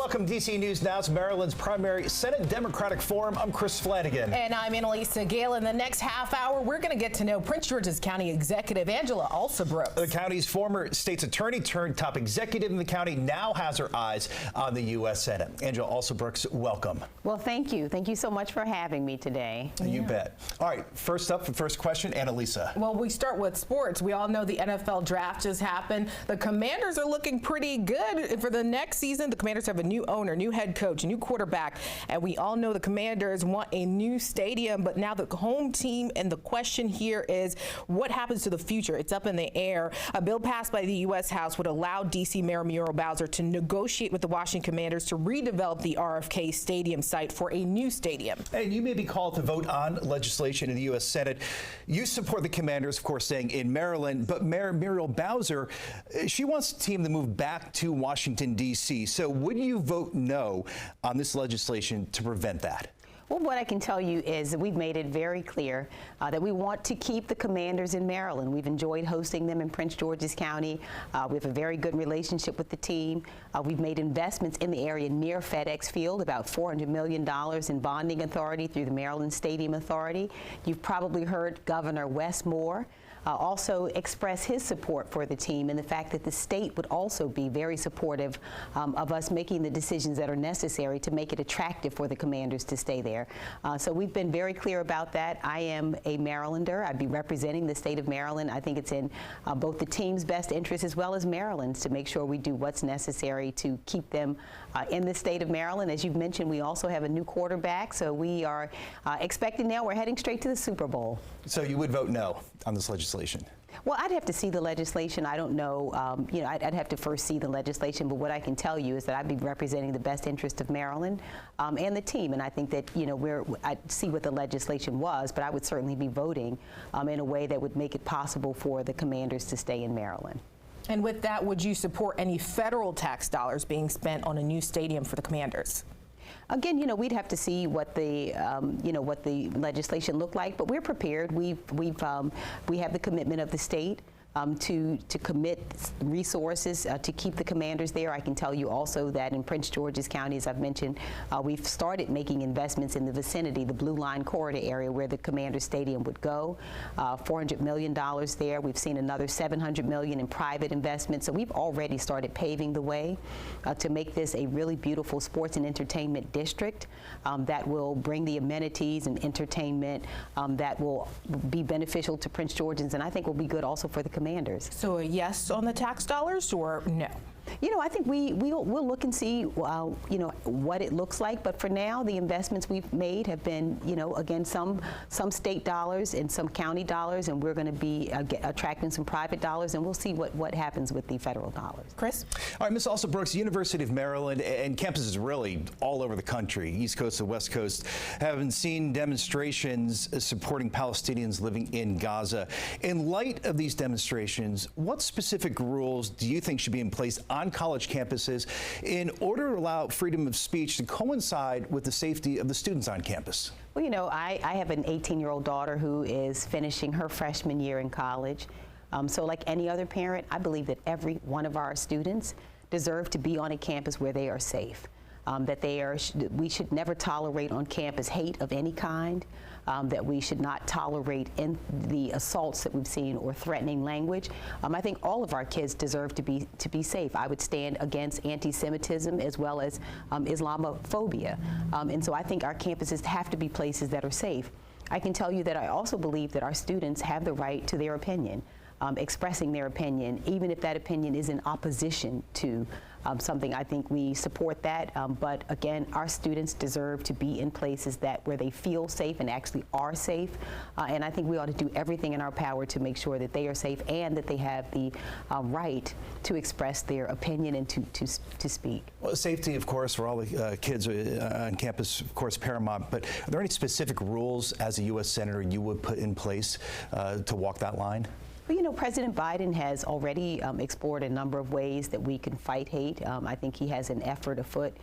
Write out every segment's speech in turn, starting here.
welcome DC News Now's Maryland's primary Senate Democratic Forum. I'm Chris Flanagan. And I'm Annalisa Gale. In the next half hour, we're going to get to know Prince George's County Executive Angela Alsobrooks. The county's former state's attorney turned top executive in the county now has her eyes on the U.S. Senate. Angela Alsobrooks, welcome. Well, thank you. Thank you so much for having me today. You bet. All right, first up, the first question, Annalisa. Well, we start with sports. We all know the NFL draft just happened. The Commanders are looking pretty good for the next season. The Commanders have a new owner, new head coach, a new quarterback, and we all know the Commanders want a new stadium, but now the home team, and the question here is what happens to the future? It's up in the air. A bill passed by the U.S. House would allow D.C. Mayor Muriel Bowser to negotiate with the Washington Commanders to redevelop the RFK Stadium site for a new stadium. And you may be called to vote on legislation in the U.S. Senate. You support the Commanders, of course, staying in Maryland, but Mayor Muriel Bowser, she wants the team to move back to Washington, D.C. So would you vote no on this legislation to prevent that? Well, what I can tell you is that we've made it very clear that we want to keep the Commanders in Maryland. We've enjoyed hosting them in Prince George's County. We have a very good relationship with the team. We've made investments in the area near FedEx Field, about $400 million in bonding authority through the Maryland Stadium Authority. You've probably heard Governor Wes Moore also express his support for the team and the fact that the state would also be very supportive of us making the decisions that are necessary to make it attractive for the Commanders to stay there. So we've been very clear about that. I am a Marylander. I'd be representing the state of Maryland. I think it's in both the team's best interest as well as Maryland's to make sure we do what's necessary to keep them in the state of Maryland. As you've mentioned, we also have a new quarterback, so we are expecting now we're heading straight to the Super Bowl. So you would vote no on this legislation? Well, I'd have to see the legislation. I don't know. I'd have to first see the legislation. But what I can tell you is that I'd be representing the best interest of Maryland and the team. And I think that, I'd see what the legislation was, but I would certainly be voting in a way that would make it possible for the Commanders to stay in Maryland. And with that, would you support any federal tax dollars being spent on a new stadium for the Commanders? Again, we'd have to see what the, what the legislation looked like, but we're prepared. We have the commitment of the state to commit resources to keep the Commanders there. I can tell you also that in Prince George's County, as I've mentioned, we've started making investments in the vicinity, the Blue Line Corridor area where the Commanders Stadium would go. $400 million there. We've seen another $700 million in private investments. So we've already started paving the way to make this a really beautiful sports and entertainment district that will bring the amenities and entertainment that will be beneficial to Prince Georgians, and I think will be good also for the Commanders. So a yes on the tax dollars or no? I think we'll look and see, what it looks like. But for now, the investments we've made have been, again, some state dollars and some county dollars, and we're going to be attracting some private dollars, and we'll see what happens with the federal dollars. Chris? All right, Ms. Alsobrooks, University of Maryland and campuses really all over the country, East Coast and West Coast, have seen demonstrations supporting Palestinians living in Gaza. In light of these demonstrations, what specific rules do you think should be in place on college campuses in order to allow freedom of speech to coincide with the safety of the students on campus? Well, I have an 18-year-old daughter who is finishing her freshman year in college. So like any other parent, I believe that every one of our students deserve to be on a campus where they are safe. We should never tolerate on campus hate of any kind, that we should not tolerate in the assaults that we've seen or threatening language. I think all of our kids deserve to be safe. I would stand against anti-Semitism as well as Islamophobia. And so I think our campuses have to be places that are safe. I can tell you that I also believe that our students have the right to their opinion. Expressing their opinion, even if that opinion is in opposition to something. I think we support that, but again, our students deserve to be in places where they feel safe and actually are safe, and I think we ought to do everything in our power to make sure that they are safe and that they have the right to express their opinion and to speak. Well, safety, of course, for all the kids on campus, of course, paramount, but are there any specific rules as a U.S. Senator you would put in place to walk that line? Well, President Biden has already explored a number of ways that we can fight hate. I think he has an effort afoot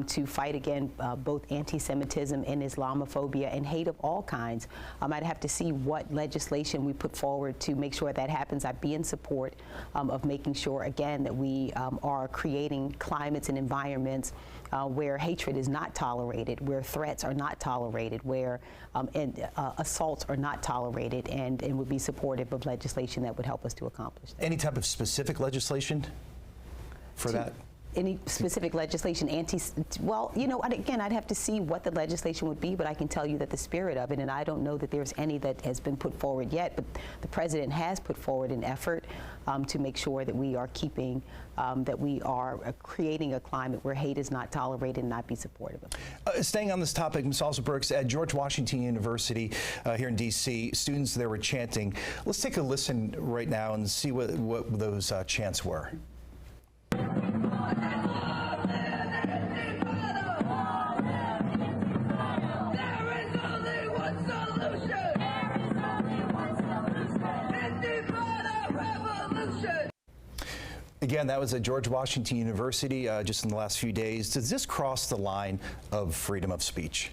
to fight against both anti-Semitism and Islamophobia and hate of all kinds. I'd have to see what legislation we put forward to make sure that happens. I'd be in support of making sure, again, that we are creating climates and environments where hatred is not tolerated, where threats are not tolerated, where assaults are not tolerated, and would be supportive of legislation that would help us to accomplish that. Any type of specific legislation for that? Any specific legislation well, you know, again, I'd have to see what the legislation would be, but I can tell you that the spirit of it, and I don't know that there's any that has been put forward yet, but the president has put forward an effort to make sure that we are keeping, that we are creating a climate where hate is not tolerated and not be supportive of. Staying on this topic, Ms. Alsobrooks, at George Washington University here in D.C., students there were chanting. Let's take a listen right now and see what those chants were. Again, that was at George Washington University just in the last few days. Does this cross the line of freedom of speech?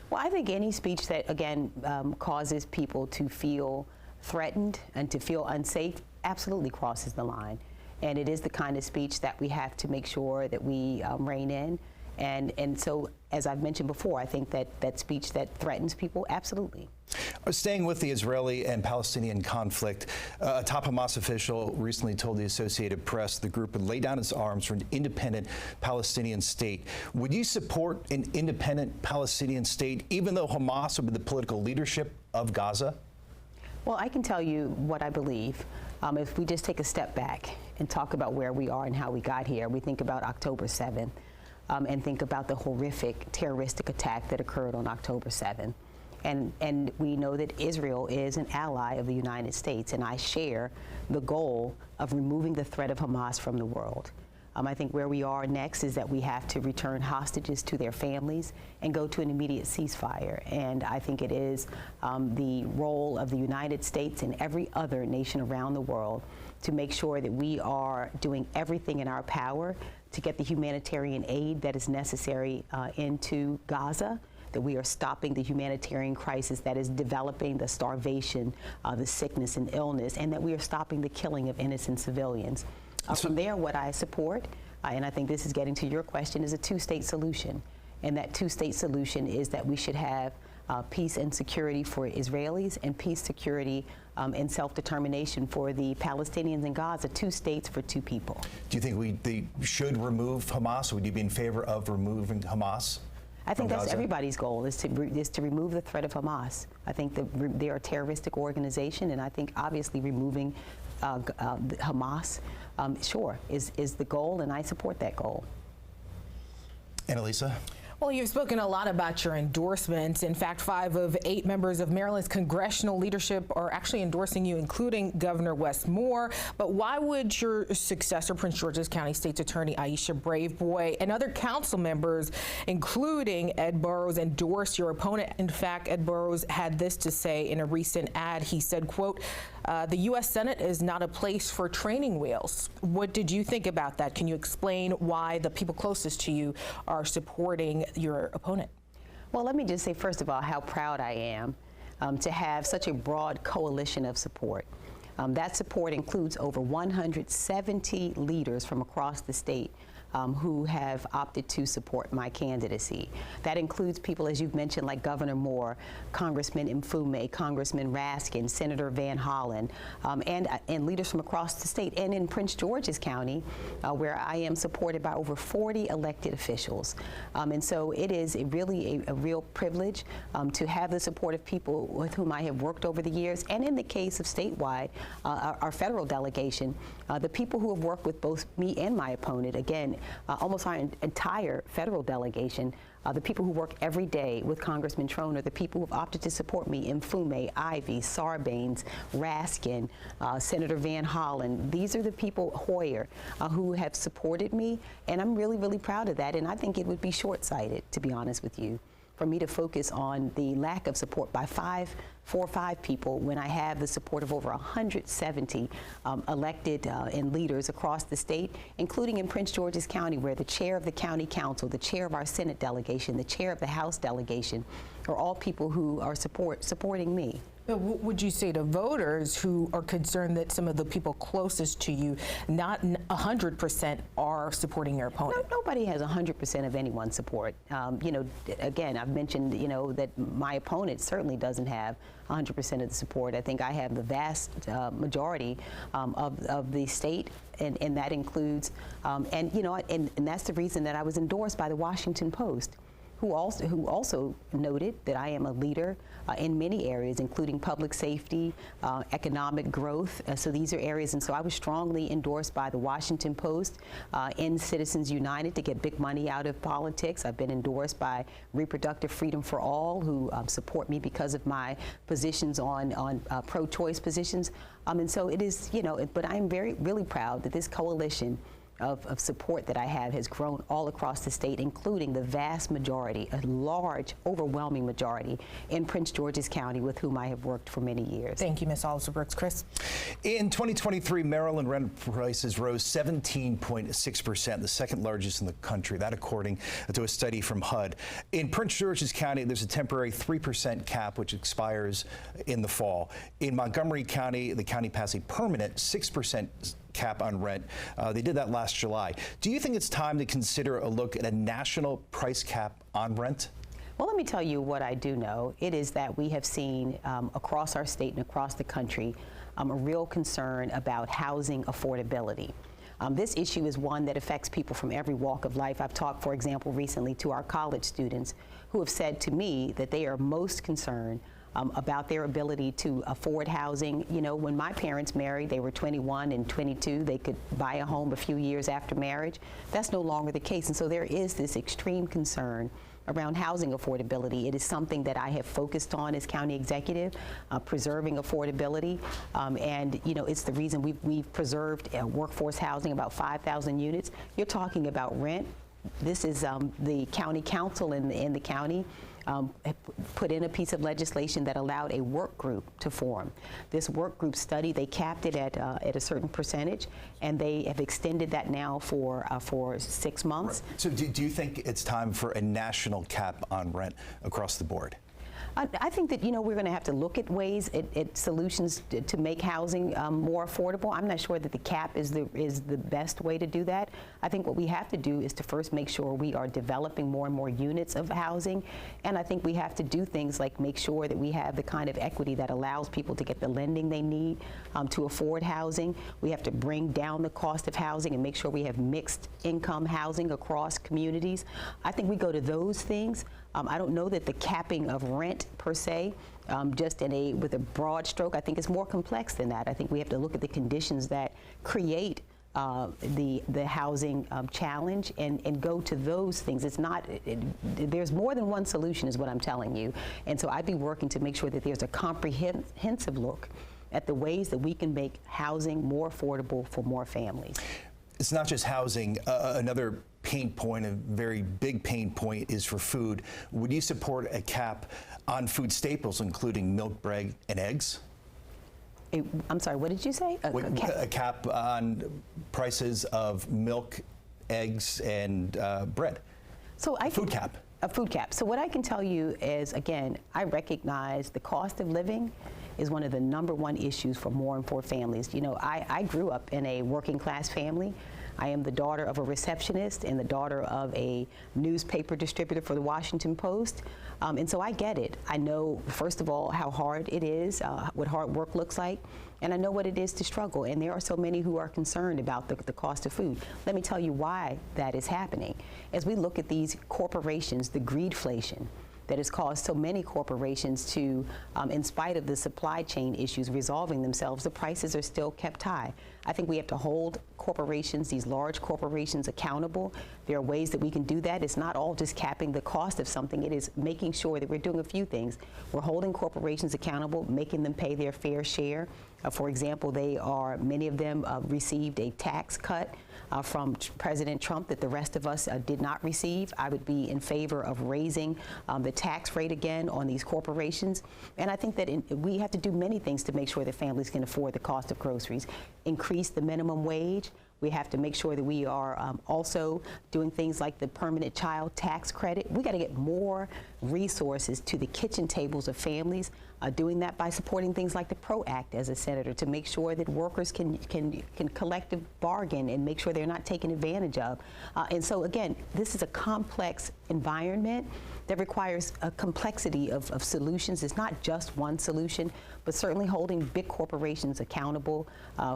Well, I think any speech that, again, causes people to feel threatened and to feel unsafe absolutely crosses the line. And it is the kind of speech that we have to make sure that we rein in. And so, as I've mentioned before, I think that speech that threatens people, absolutely. Staying with the Israeli and Palestinian conflict, a top Hamas official recently told the Associated Press the group would lay down its arms for an independent Palestinian state. Would you support an independent Palestinian state, even though Hamas would be the political leadership of Gaza? Well, I can tell you what I believe. If we just take a step back and talk about where we are and how we got here, we think about October 7th and think about the horrific terroristic attack that occurred on October 7th. And we know that Israel is an ally of the United States, and I share the goal of removing the threat of Hamas from the world. I think where we are next is that we have to return hostages to their families and go to an immediate ceasefire. And I think it is the role of the United States and every other nation around the world to make sure that we are doing everything in our power to get the humanitarian aid that is necessary into Gaza, that we are stopping the humanitarian crisis that is developing, the starvation, the sickness and illness, and that we are stopping the killing of innocent civilians. From there, what I support, and I think this is getting to your question, is a two-state solution. And that two-state solution is that we should have peace and security for Israelis and peace, security, and self-determination for the Palestinians in Gaza, 2 states for 2 people. Do you think they should remove Hamas? Would you be in favor of removing Hamas? I think that's everybody's goal, is to remove the threat of Hamas. I think that they're a terroristic organization, and I think obviously removing Hamas, sure, is the goal, and I support that goal. Annalisa? Well, you've spoken a lot about your endorsements. In fact, 5 of 8 members of Maryland's congressional leadership are actually endorsing you, including Governor Wes Moore. But why would your successor, Prince George's County State's Attorney Aisha Braveboy, and other council members, including Ed Burrows, endorse your opponent? In fact, Ed Burrows had this to say in a recent ad. He said, quote, the U.S. Senate is not a place for training wheels. What did you think about that? Can you explain why the people closest to you are supporting your opponent? Well, let me just say, first of all, how proud I am to have such a broad coalition of support. That support includes over 170 leaders from across the state who have opted to support my candidacy. That includes people, as you've mentioned, like Governor Moore, Congressman Mfume, Congressman Raskin, Senator Van Hollen, and leaders from across the state. And in Prince George's County, where I am supported by over 40 elected officials. And so it is really a real privilege to have the support of people with whom I have worked over the years. And in the case of statewide, our federal delegation, the people who have worked with both me and my opponent, again, almost our entire federal delegation, the people who work every day with Congressman Trone are the people who have opted to support me: Mfume, Ivey, Sarbanes, Raskin, Senator Van Hollen. These are the people, Hoyer, who have supported me, and I'm really, really proud of that. And I think it would be short-sighted, to be honest with you, for me to focus on the lack of support by 4 or 5 people when I have the support of over 170 elected and leaders across the state, including in Prince George's County, where the chair of the county council, the chair of our Senate delegation, the chair of the House delegation are all people who are supporting me. But what would you say to voters who are concerned that some of the people closest to you, not 100%, are supporting your opponent? Nobody has 100% of anyone's support. You know, again, I've mentioned, you know, that my opponent certainly doesn't have 100% of the support. I think I have the vast majority of the state, and that includes, and you know, and that's the reason that I was endorsed by the Washington Post, who also noted that I am a leader in many areas, including public safety, economic growth. So these are areas, and so I was strongly endorsed by the Washington Post in Citizens United to get big money out of politics. I've been endorsed by Reproductive Freedom for All, who support me because of my positions on pro-choice positions. And so it is, you know, but I'm really proud that this coalition of support that I have has grown all across the state, including the vast majority, a large, overwhelming majority in Prince George's County, with whom I have worked for many years. Thank you, Ms. Alsobrooks. Chris? In 2023, Maryland rent prices rose 17.6%, the second largest in the country, that according to a study from HUD. In Prince George's County, there's a temporary 3% cap, which expires in the fall. In Montgomery County, the county passed a permanent 6% cap on rent. They did that last July. Do you think it's time to consider a look at a national price cap on rent? Well, let me tell you what I do know. It is that we have seen across our state and across the country a real concern about housing affordability. This issue is one that affects people from every walk of life. I've talked, for example, recently to our college students who have said to me that they are most concerned about their ability to afford housing. You know, when my parents married, they were 21 and 22. They could buy a home a few years after marriage. That's no longer the case. And so there is this extreme concern around housing affordability. It is something that I have focused on as county executive, preserving affordability. And, you know, it's the reason we've preserved workforce housing, about 5,000 units. You're talking about rent. This is the county council in the county put in a piece of legislation that allowed a work group to form. This work group study, they capped it at a certain percentage, and they have extended that now for 6 months. Right. So do you think it's time for a national cap on rent across the board? I think that, you know, we're going to have to look at ways, at solutions to make housing more affordable. I'm not sure that the cap is the best way to do that. I think what we have to do is to first make sure we are developing more and more units of housing, and I think we have to do things like make sure that we have the kind of equity that allows people to get the lending they need to afford housing. We have to bring down the cost of housing and make sure we have mixed income housing across communities. I think we go to those things. I don't know that the capping of rent per se, just with a broad stroke, I think it's more complex than that. I think we have to look at the conditions that create the housing challenge and go to those things. It's not, there's more than one solution is what I'm telling you. And so I'd be working to make sure that there's a comprehensive look at the ways that we can make housing more affordable for more families. It's not just housing. Another pain point, a very big pain point, is for food. Would you support a cap on food staples, including milk, bread, and eggs? I'm sorry, what did you say? A cap on prices of milk, eggs, and bread. So a food cap. A food cap. So what I can tell you is, again, I recognize the cost of living is one of the #1 issues for more and more families. You know, I grew up in a working class family. I am the daughter of a receptionist and the daughter of a newspaper distributor for the Washington Post. And so I get it. I know, first of all, how hard it is, what hard work looks like, and I know what it is to struggle. And there are so many who are concerned about the cost of food. Let me tell you why that is happening. As we look at these corporations, the greedflation that has caused so many corporations to, in spite of the supply chain issues resolving themselves, the prices are still kept high. I think we have to hold corporations, these large corporations, accountable. There are ways that we can do that. It's not all just capping the cost of something. It is making sure that we're doing a few things. We're holding corporations accountable, making them pay their fair share. For example, many of them received a tax cut from President Trump that the rest of us did not receive. I would be in favor of raising the tax rate again on these corporations. And I think that we have to do many things to make sure that families can afford the cost of groceries. Increase the minimum wage. We have to make sure that we are also doing things like the permanent child tax credit. We got to get more resources to the kitchen tables of families, doing that by supporting things like the PRO Act as a senator to make sure that workers can collective bargain and make sure they're not taken advantage of. And so again, this is a complex environment that requires a complexity of solutions. It's not just one solution, but certainly holding big corporations accountable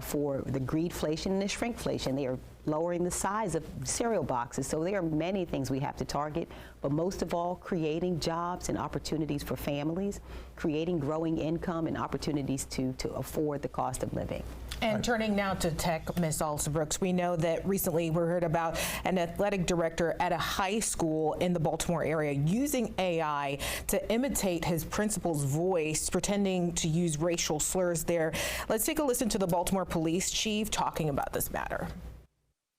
for the greedflation and the shrinkflation. They are lowering the size of cereal boxes. So there are many things we have to target, but most of all, creating jobs and opportunities for families, creating growing income and opportunities to afford the cost of living. And turning now to tech, Ms. Alsobrooks, we know that recently we heard about an athletic director at a high school in the Baltimore area using AI to imitate his principal's voice, pretending to use racial slurs there. Let's take a listen to the Baltimore police chief talking about this matter.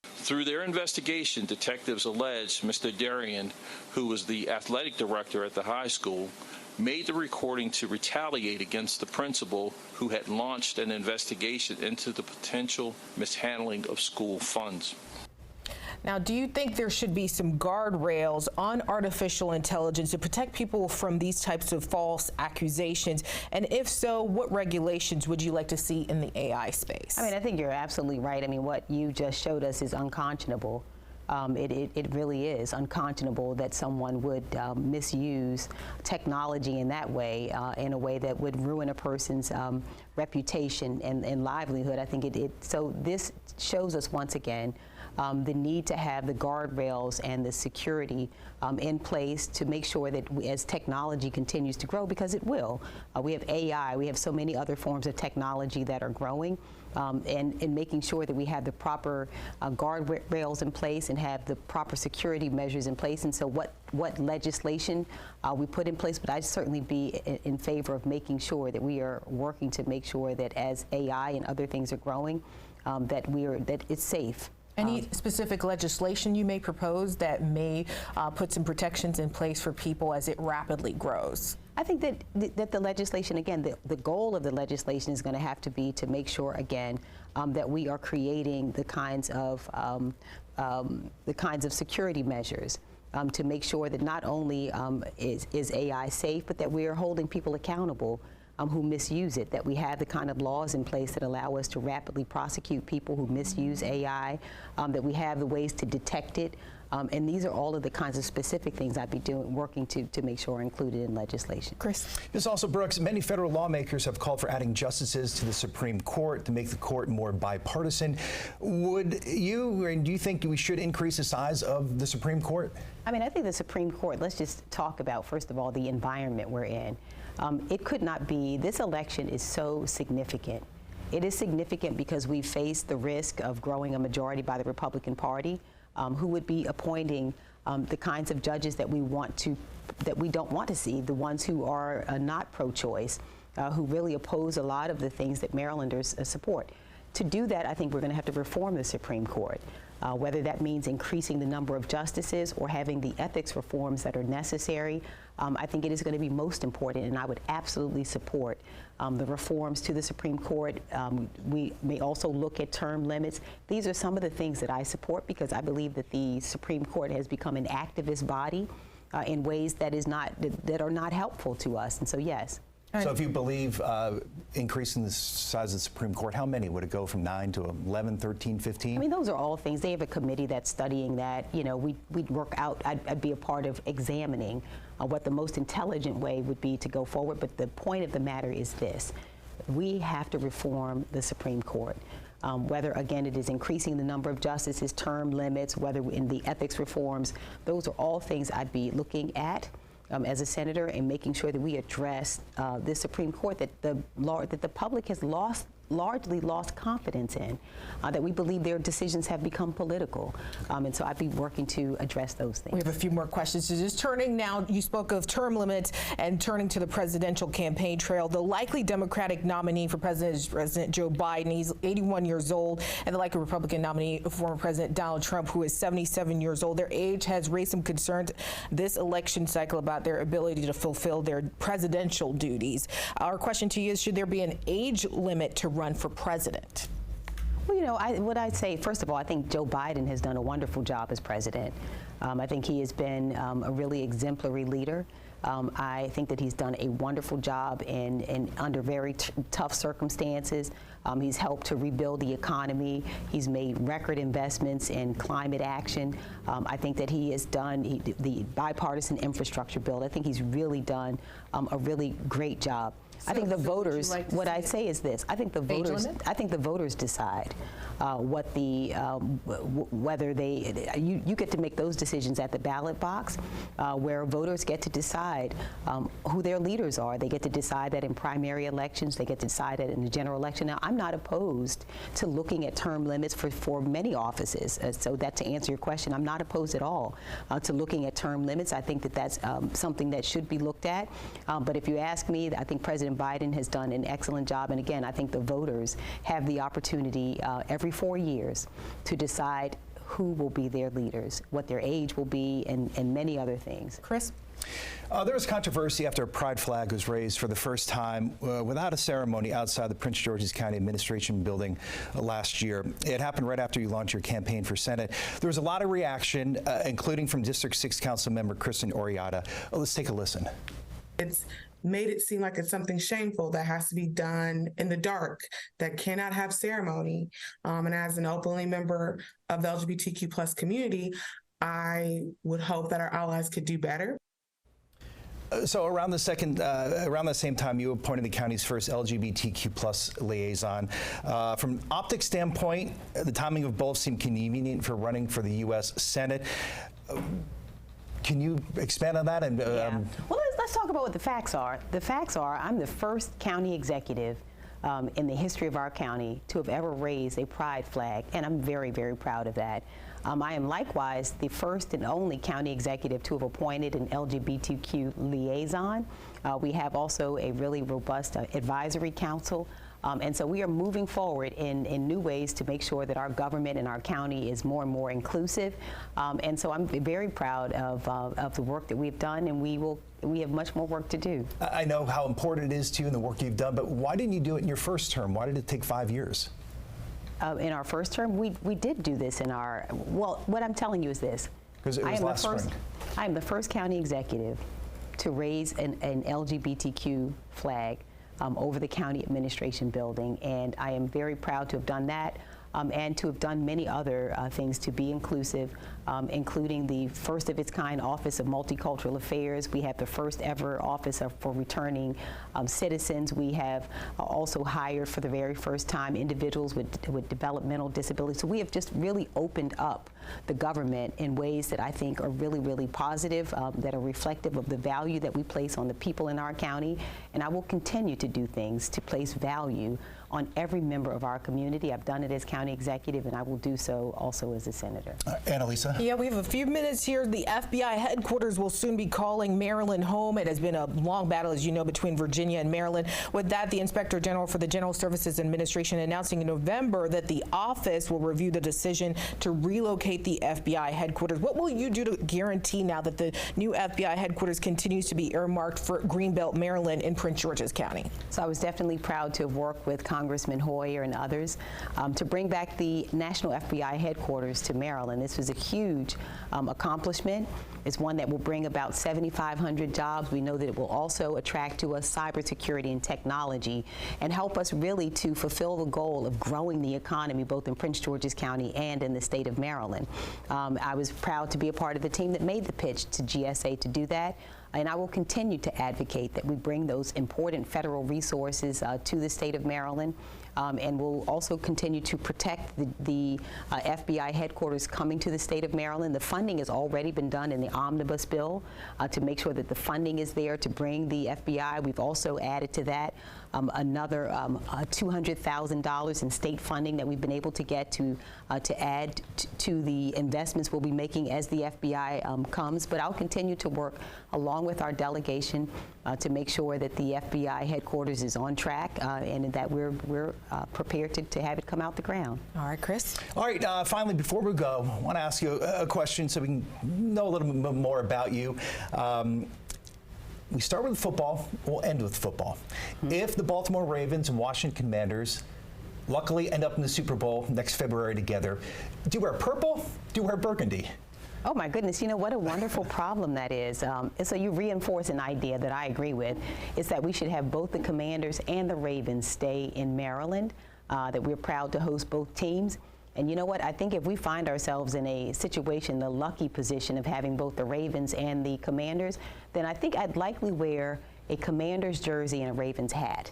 Through their investigation, detectives alleged Mr. Darian, who was the athletic director at the high school, made the recording to retaliate against the principal who had launched an investigation into the potential mishandling of school funds. Now, do you think there should be some guardrails on artificial intelligence to protect people from these types of false accusations? And if so, what regulations would you like to see in the AI space? I mean, I think you're absolutely right. I mean, what you just showed us is unconscionable. It really is unconscionable that someone would misuse technology in that way, in a way that would ruin a person's reputation and livelihood. I think so this shows us once again the need to have the guardrails and the security in place to make sure that as technology continues to grow, because it will. We have AI, we have so many other forms of technology that are growing, and making sure that we have the proper guardrails in place and have the proper security measures in place. And so what legislation we put in place, but I'd certainly be in favor of making sure that we are working to make sure that as AI and other things are growing, that it's safe. Any specific legislation you may propose that may put some protections in place for people as it rapidly grows? I think that the legislation, again, the goal of the legislation is going to have to be to make sure, again, that we are creating the kinds of security measures to make sure that not only is AI safe, but that we are holding people accountable who misuse it, that we have the kind of laws in place that allow us to rapidly prosecute people who misuse AI, that we have the ways to detect it. And these are all of the kinds of specific things I'd be working to make sure are included in legislation. Chris. Ms. Alsobrooks, many federal lawmakers have called for adding justices to the Supreme Court to make the court more bipartisan. Do you think we should increase the size of the Supreme Court? I mean, I think the Supreme Court, let's just talk about, first of all, the environment we're in. It could not be, this election is so significant. It is significant because we face the risk of growing a majority by the Republican Party, who would be appointing the kinds of judges that we don't want to see, the ones who are not pro-choice, who really oppose a lot of the things that Marylanders support. To do that, I think we're going to have to reform the Supreme Court. Whether that means increasing the number of justices or having the ethics reforms that are necessary, I think it is going to be most important, and I would absolutely support the reforms to the Supreme Court. We may also look at term limits. These are some of the things that I support because I believe that the Supreme Court has become an activist body in ways that are not helpful to us, and so yes. So if you believe increasing the size of the Supreme Court, how many? Would it go from 9 to 11, 13, 15? I mean, those are all things. They have a committee that's studying that. You know, we'd work out, I'd be a part of examining what the most intelligent way would be to go forward. But the point of the matter is this. We have to reform the Supreme Court. Whether, again, it is increasing the number of justices, term limits, whether in the ethics reforms, those are all things I'd be looking at as a senator and making sure that we address this Supreme Court, that the public has lost largely lost confidence in, that we believe their decisions have become political. And so I'd be working to address those things. We have a few more questions. So just turning now, you spoke of term limits and turning to the presidential campaign trail. The likely Democratic nominee for president is President Joe Biden. He's 81 years old, and the likely Republican nominee, former President Donald Trump, who is 77 years old. Their age has raised some concerns this election cycle about their ability to fulfill their presidential duties. Our question to you is, should there be an age limit to run for president? Well, you know, what I'd say, first of all, I think Joe Biden has done a wonderful job as president. I think he has been a really exemplary leader. I think that he's done a wonderful job in under very tough circumstances. He's helped to rebuild the economy. He's made record investments in climate action. I think that he has done the bipartisan infrastructure bill. I think he's really done a really great job. I think the voters, what I'd say is this, I think the voters decide what the, whether they, you get to make those decisions at the ballot box, where voters get to decide who their leaders are. They get to decide that in primary elections, they get to decide that in the general election. Now, I'm not opposed to looking at term limits for many offices. So that, to answer your question, I'm not opposed at all to looking at term limits. I think that that's something that should be looked at. But if you ask me, I think President Biden has done an excellent job. And again, I think the voters have the opportunity every 4 years to decide who will be their leaders, what their age will be, and many other things. Chris? There was controversy after a pride flag was raised for the first time without a ceremony outside the Prince George's County Administration Building last year. It happened right after you launched your campaign for Senate. There was a lot of reaction, including from District 6 Council Member Kristen Oriata. Let's take a listen. It's made it seem like it's something shameful that has to be done in the dark, that cannot have ceremony. And as an openly member of the LGBTQ plus community, I would hope that our allies could do better. So around the same time, you appointed the county's first LGBTQ plus liaison. From an optics standpoint, the timing of both seemed convenient for running for the U.S. Senate. Can you expand on that? And yeah. Well, let's talk about what the facts are. The facts are, I'm the first county executive in the history of our county to have ever raised a pride flag, and I'm very, very proud of that. I am likewise the first and only county executive to have appointed an LGBTQ liaison. We have also a really robust advisory council. And so we are moving forward in new ways to make sure that our government and our county is more and more inclusive. And so I'm very proud of the work that we've done, and we have much more work to do. I know how important it is to you and the work you've done, but why didn't you do it in your first term? Why did it take 5 years? In our first term, we did do this in our, well, what I'm telling you is this. Because it was last spring. I am the first county executive to raise an LGBTQ flag over the county administration building, and I am very proud to have done that. And to have done many other things to be inclusive, including the first of its kind Office of Multicultural Affairs. We have the first ever Office for Returning Citizens. We have also hired for the very first time individuals with developmental disabilities. So we have just really opened up the government in ways that I think are really, really positive, that are reflective of the value that we place on the people in our county. And I will continue to do things to place value on every member of our community. I've done it as county executive, and I will do so also as a senator. Annalisa? Yeah, we have a few minutes here. The FBI headquarters will soon be calling Maryland home. It has been a long battle, as you know, between Virginia and Maryland. With that, the Inspector General for the General Services Administration announcing in November that the office will review the decision to relocate the FBI headquarters. What will you do to guarantee now that the new FBI headquarters continues to be earmarked for Greenbelt, Maryland in Prince George's County? So I was definitely proud to have worked with Congressman Hoyer and others to bring back the National FBI headquarters to Maryland. This was a huge accomplishment. It's one that will bring about 7,500 jobs. We know that it will also attract to us cybersecurity and technology and help us really to fulfill the goal of growing the economy both in Prince George's County and in the state of Maryland. I was proud to be a part of the team that made the pitch to GSA to do that. And I will continue to advocate that we bring those important federal resources to the state of Maryland. And we'll also continue to protect the FBI headquarters coming to the state of Maryland. The funding has already been done in the omnibus bill to make sure that the funding is there to bring the FBI. We've also added to that another $200,000 in state funding that we've been able to get to add to the investments we'll be making as the FBI comes. But I'll continue to work along with our delegation to make sure that the FBI headquarters is on track and that we're prepared to have it come out the ground. All right, Chris. All right, finally, before we go, I want to ask you a question so we can know a little bit more about you. We start with football, we'll end with football. If the Baltimore Ravens and Washington Commanders luckily end up in the Super Bowl next February together, do you wear purple? Do you wear burgundy? Oh my goodness, you know what a wonderful problem that is. So you reinforce an idea that I agree with, is that we should have both the Commanders and the Ravens stay in Maryland, that we're proud to host both teams. And you know what, I think if we find ourselves in a situation, the lucky position of having both the Ravens and the Commanders, then I think I'd likely wear a Commanders jersey and a Ravens hat.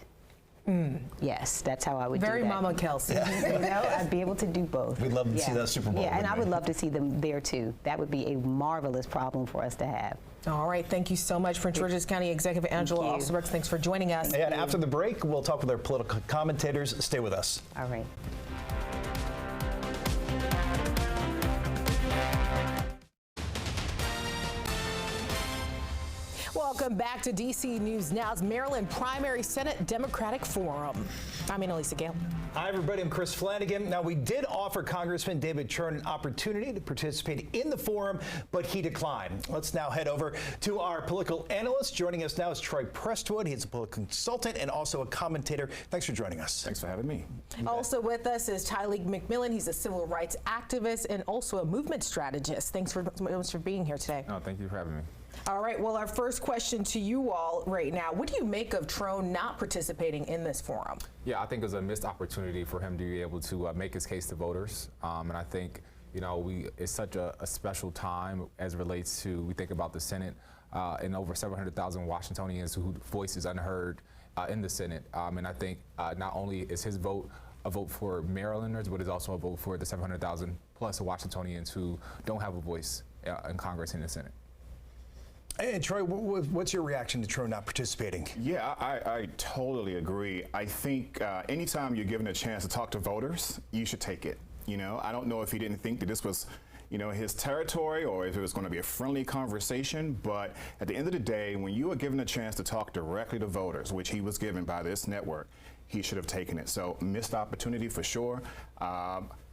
Yes, that's how I would do that. Very Mama Kelsey. You know, I'd be able to do both. We'd love to see that Super Bowl. Yeah, and I would love to see them there too. That would be a marvelous problem for us to have. All right, thank you so much, Prince George's County Executive Angela Alsobrooks. Thanks for joining us. And after the break, we'll talk with our political commentators. Stay with us. All right. Welcome back to DC News Now's Maryland Primary Senate Democratic Forum. I'm Annalisa Gale. Hi, everybody. I'm Chris Flanagan. Now, we did offer Congressman David Trone an opportunity to participate in the forum, but he declined. Let's now head over to our political analyst. Joining us now is Troy Prestwood. He's a political consultant and also a commentator. Thanks for joining us. Thanks for having me. Also with us is Tyleek McMillan. He's a civil rights activist and also a movement strategist. Thanks for being here today. Oh, thank you for having me. All right, well, our first question to you all right now, what do you make of Trone not participating in this forum? Yeah, I think it was a missed opportunity for him to be able to make his case to voters. And I think, you know, it's such a special time as it relates to, we think about the Senate and over 700,000 Washingtonians whose voice is unheard in the Senate. And I think not only is his vote a vote for Marylanders, but it's also a vote for the 700,000 plus Washingtonians who don't have a voice in Congress and the Senate. And Troy, what's your reaction to Trone not participating? Yeah, I totally agree. I think anytime you're given a chance to talk to voters, you should take it. You know, I don't know if he didn't think that this was, you know, his territory or if it was going to be a friendly conversation, but at the end of the day, when you are given a chance to talk directly to voters, which he was given by this network, he should have taken it. So missed opportunity for sure.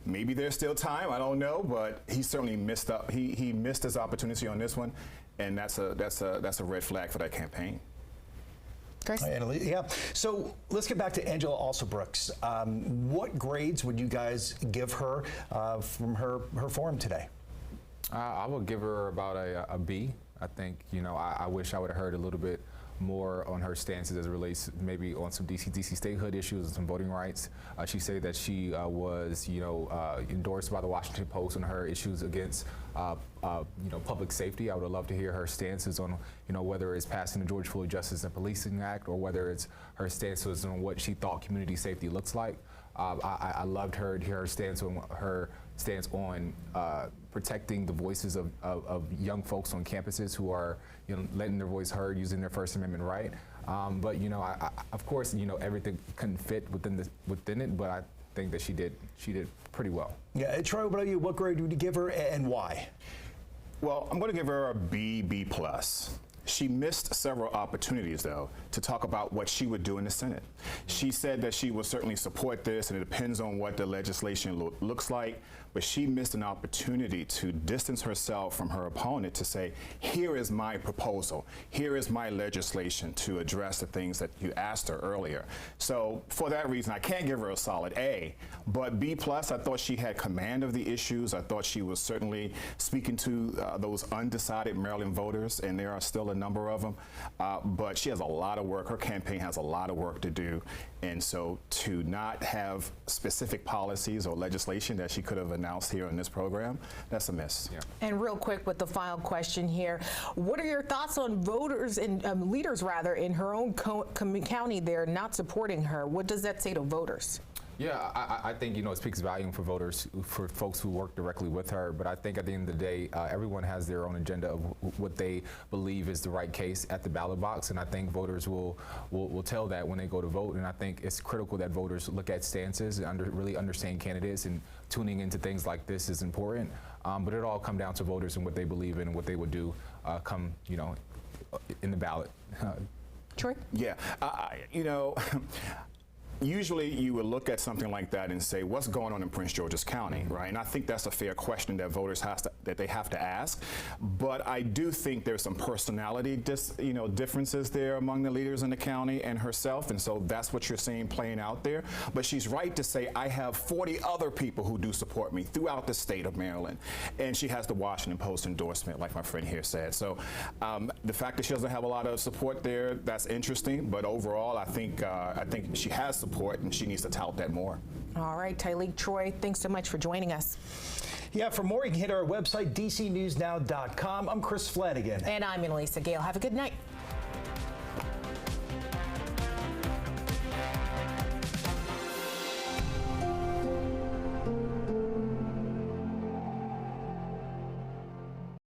Maybe there's still time, I don't know, but he certainly missed up. He missed his opportunity on this one. And that's a red flag for that campaign. Chris? Yeah. So let's get back to Angela Alsobrooks. What grades would you guys give her from her forum today? I would give her about a B. I think, you know, I wish I would have heard a little bit more on her stances as it relates maybe on some DC statehood issues and some voting rights. She said that she was, you know, endorsed by the Washington Post on her issues against, you know, public safety. I would have loved to hear her stances on, you know, whether it's passing the George Floyd Justice and Policing Act or whether it's her stances on what she thought community safety looks like. I loved her to hear her stance on protecting the voices of young folks on campuses who are, you know, letting their voice heard using their First Amendment right. But you know, of course, you know, everything couldn't fit within it, but I think that she did pretty well. Yeah, Troy, what about you? What grade would you give her and why? Well, I'm going to give her a B plus. She missed several opportunities, though, to talk about what she would do in the Senate. She said that she would certainly support this, and it depends on what the legislation looks like, but she missed an opportunity to distance herself from her opponent to say, here is my proposal, here is my legislation to address the things that you asked her earlier. So for that reason, I can't give her a solid A, but B plus, I thought she had command of the issues. I thought she was certainly speaking to those undecided Maryland voters, and there are still a number of them, but she has a lot of work. Her campaign has a lot of work to do, and so to not have specific policies or legislation that she could have announced here in this program, that's a miss. Yeah. And real quick with the final question here, what are your thoughts on voters and leaders rather in her own county there not supporting her? What does that say to voters? Yeah, I think, it speaks volume for voters, for folks who work directly with her. But I think at the end of the day, everyone has their own agenda of what they believe is the right case at the ballot box. And I think voters will tell that when they go to vote. And I think it's critical that voters look at stances and really understand candidates, and tuning into things like this is important. But it all comes down to voters and what they believe in and what they would do come, in the ballot. Troy? Yeah, usually you would look at something like that and say, what's going on in Prince George's County, right? And I think that's a fair question that voters have to ask. But I do think there's some personality differences there among the leaders in the county and herself, and so that's what you're seeing playing out there. But she's right to say, I have 40 other people who do support me throughout the state of Maryland. And she has the Washington Post endorsement, like my friend here said. So the fact that she doesn't have a lot of support there, that's interesting. But overall, I think she has support, and she needs to tout that more. All right, Tyleek, Troy, thanks so much for joining us. Yeah, for more, you can hit our website, dcnewsnow.com. I'm Chris Flanagan. And I'm Annalisa Gale. Have a good night.